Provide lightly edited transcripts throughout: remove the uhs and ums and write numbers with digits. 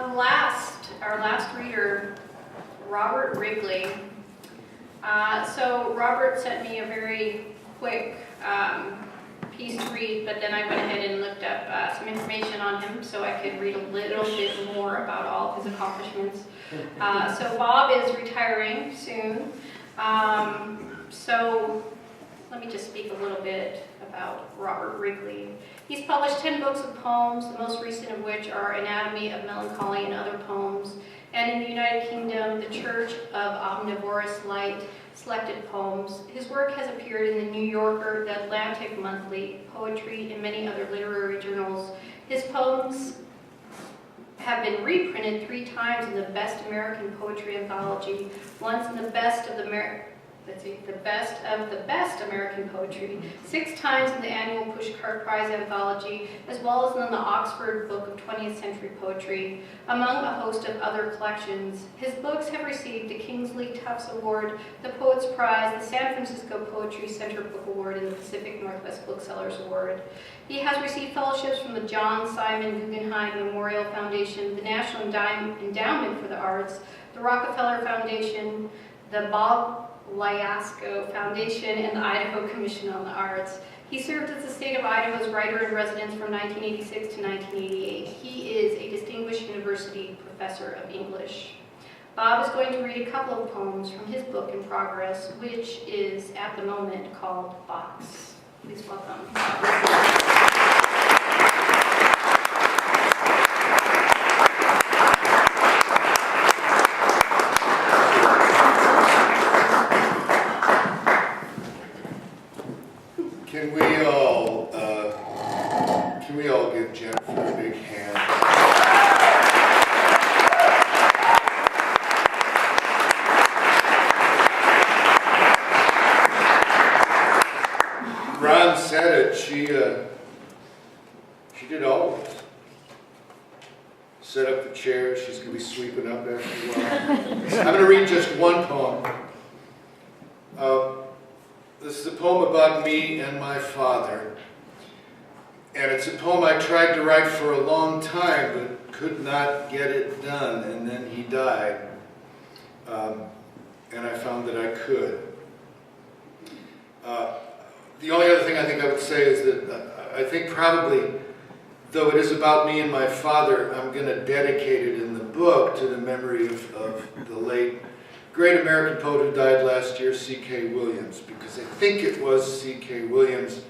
Our last reader, Robert Wrigley. So Robert sent me a very quick piece to read, but then I went ahead and looked up some information on him so I could read a little bit more about all of his accomplishments. So Bob is retiring soon. So let me just speak a little bit about Robert Wrigley. He's published 10 books of poems, the most recent of which are Anatomy of Melancholy and Other Poems, and in the United Kingdom, The Church of Omnivorous Light, Selected Poems. His work has appeared in the New Yorker, The Atlantic Monthly, Poetry, and many other literary journals. His poems have been reprinted 3 times in the Best American Poetry Anthology, once in the Best of the Best American Poetry, 6 times in the annual Pushcart Prize Anthology, as well as in the Oxford Book of 20th Century Poetry, among a host of other collections. His books have received the Kingsley Tufts Award, the Poets Prize, the San Francisco Poetry Center Book Award, and the Pacific Northwest Booksellers Award. He has received fellowships from the John Simon Guggenheim Memorial Foundation, the National Endowment for the Arts, the Rockefeller Foundation, the Bob Lyasco Foundation, and the Idaho Commission on the Arts. He served as the state of Idaho's writer-in-residence from 1986 to 1988. He is a distinguished university professor of English. Bob is going to read a couple of poems from his book in progress, which is at the moment called Box. Please welcome Bob. Can we all give Jennifer a big hand? Ron said it. She did all of this. Set up the chair. She's going to be sweeping up after a while. I'm going to read just one poem. This is a poem about me and my father. And it's a poem I tried to write for a long time, but could not get it done. And then he died. And I found that I could. The only other thing I think I would say is that I think probably, though it is about me and my father, I'm going to dedicate it in the book to the memory of the late great American poet who died last year, C.K. Williams, because I think it was C.K. Williams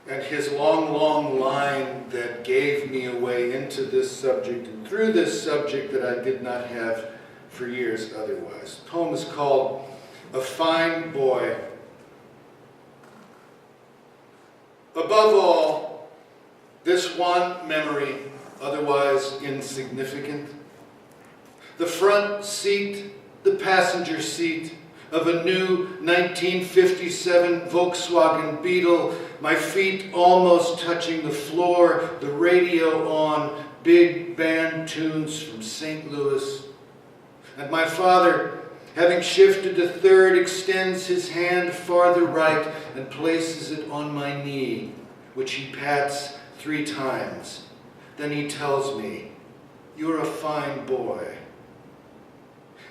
and his long, long line that gave me a way into this subject and through this subject that I did not have for years otherwise. The poem is called A Fine Boy. Above all, this one memory, otherwise insignificant, the front seat, the passenger seat of a new 1957 Volkswagen Beetle, my feet almost touching the floor, the radio on, big band tunes from St. Louis. And my father, having shifted to third, extends his hand farther right and places it on my knee, which he pats 3 times. Then he tells me, "You're a fine boy."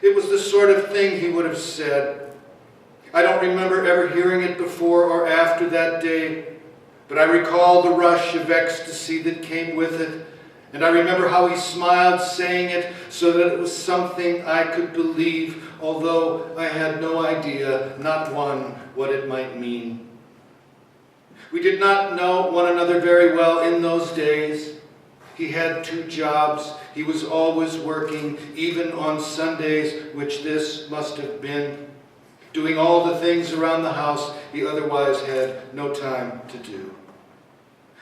It was the sort of thing he would have said. I don't remember ever hearing it before or after that day, but I recall the rush of ecstasy that came with it, and I remember how he smiled saying it so that it was something I could believe, although I had no idea, not one, what it might mean. We did not know one another very well in those days. He had 2 jobs. He was always working, even on Sundays, which this must have been, doing all the things around the house he otherwise had no time to do.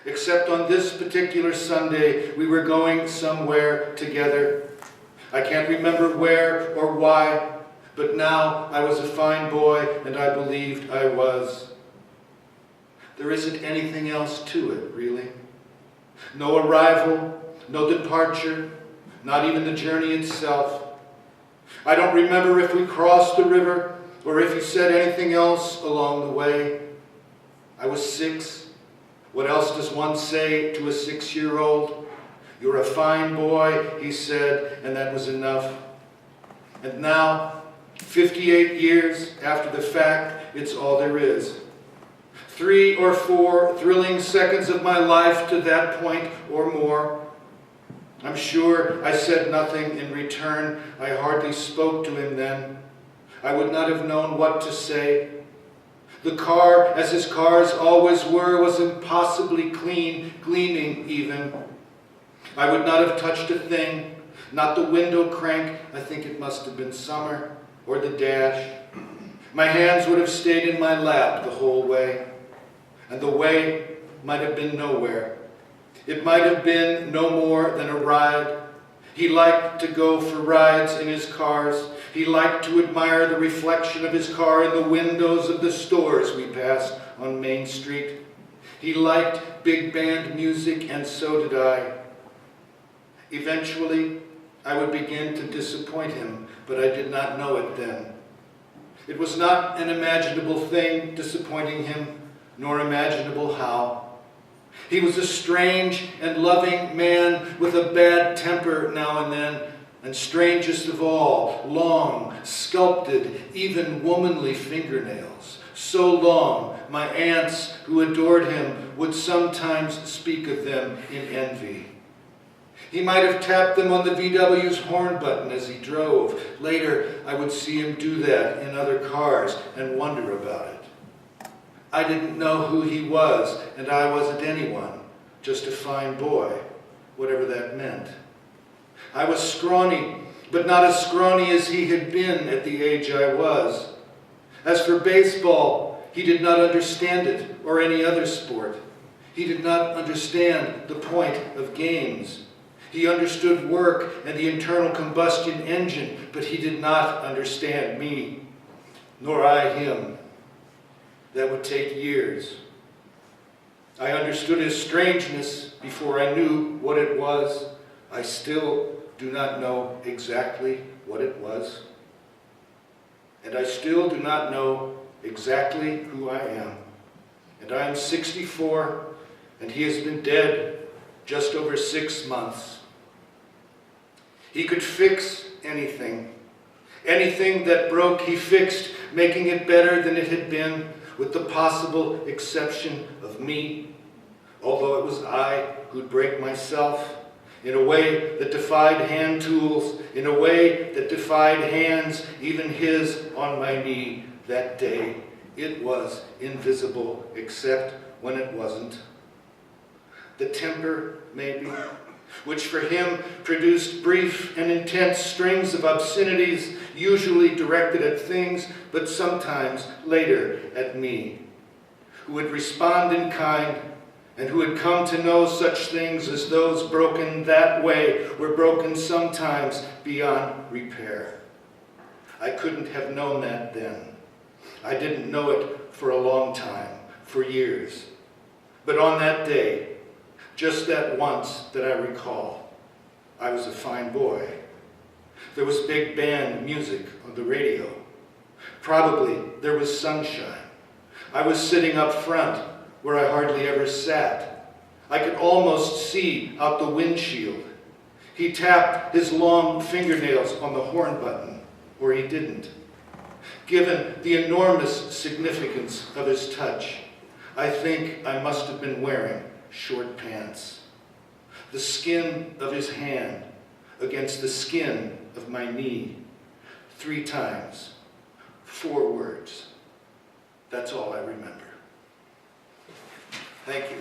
Except on this particular Sunday, we were going somewhere together. I can't remember where or why, but now I was a fine boy, and I believed I was. There isn't anything else to it, really. No arrival, no departure, not even the journey itself. I don't remember if we crossed the river or if he said anything else along the way. I was 6. What else does one say to a 6-year-old? "You're a fine boy," he said, and that was enough. And now, 58 years after the fact, it's all there is. 3 or 4 thrilling seconds of my life to that point or more. I'm sure I said nothing in return. I hardly spoke to him then. I would not have known what to say. The car, as his cars always were, was impossibly clean, gleaming even. I would not have touched a thing, not the window crank, I think it must have been summer, or the dash. My hands would have stayed in my lap the whole way, and the way might have been nowhere. It might have been no more than a ride. He liked to go for rides in his cars. He liked to admire the reflection of his car in the windows of the stores we passed on Main Street. He liked big band music, and so did I. Eventually, I would begin to disappoint him, but I did not know it then. It was not an imaginable thing, disappointing him, nor imaginable how. He was a strange and loving man with a bad temper now and then, and strangest of all, long, sculpted, even womanly fingernails. So long, my aunts who adored him would sometimes speak of them in envy. He might have tapped them on the VW's horn button as he drove. Later, I would see him do that in other cars and wonder about it. I didn't know who he was, and I wasn't anyone, just a fine boy, whatever that meant. I was scrawny, but not as scrawny as he had been at the age I was. As for baseball, he did not understand it, or any other sport. He did not understand the point of games. He understood work and the internal combustion engine, but he did not understand me, nor I him. That would take years. I understood his strangeness before I knew what it was. I still do not know exactly what it was. And I still do not know exactly who I am. And I am 64, and he has been dead just over 6 months. He could fix anything. Anything that broke, he fixed, making it better than it had been, with the possible exception of me, although it was I who'd break myself, in a way that defied hand tools, in a way that defied hands, even his on my knee that day. It was invisible, except when it wasn't. The temper, maybe, which for him produced brief and intense strings of obscenities, usually directed at things, but sometimes later at me, who would respond in kind, and who had come to know such things as those broken that way were broken sometimes beyond repair. I couldn't have known that then. I didn't know it for a long time, for years. But on that day, just that once that I recall, I was a fine boy. There was big band music on the radio. Probably there was sunshine. I was sitting up front where I hardly ever sat. I could almost see out the windshield. He tapped his long fingernails on the horn button, or he didn't. Given the enormous significance of his touch, I think I must have been wearing short pants. The skin of his hand against the skin of my knee, 3 times, 4 words. That's all I remember. Thank you.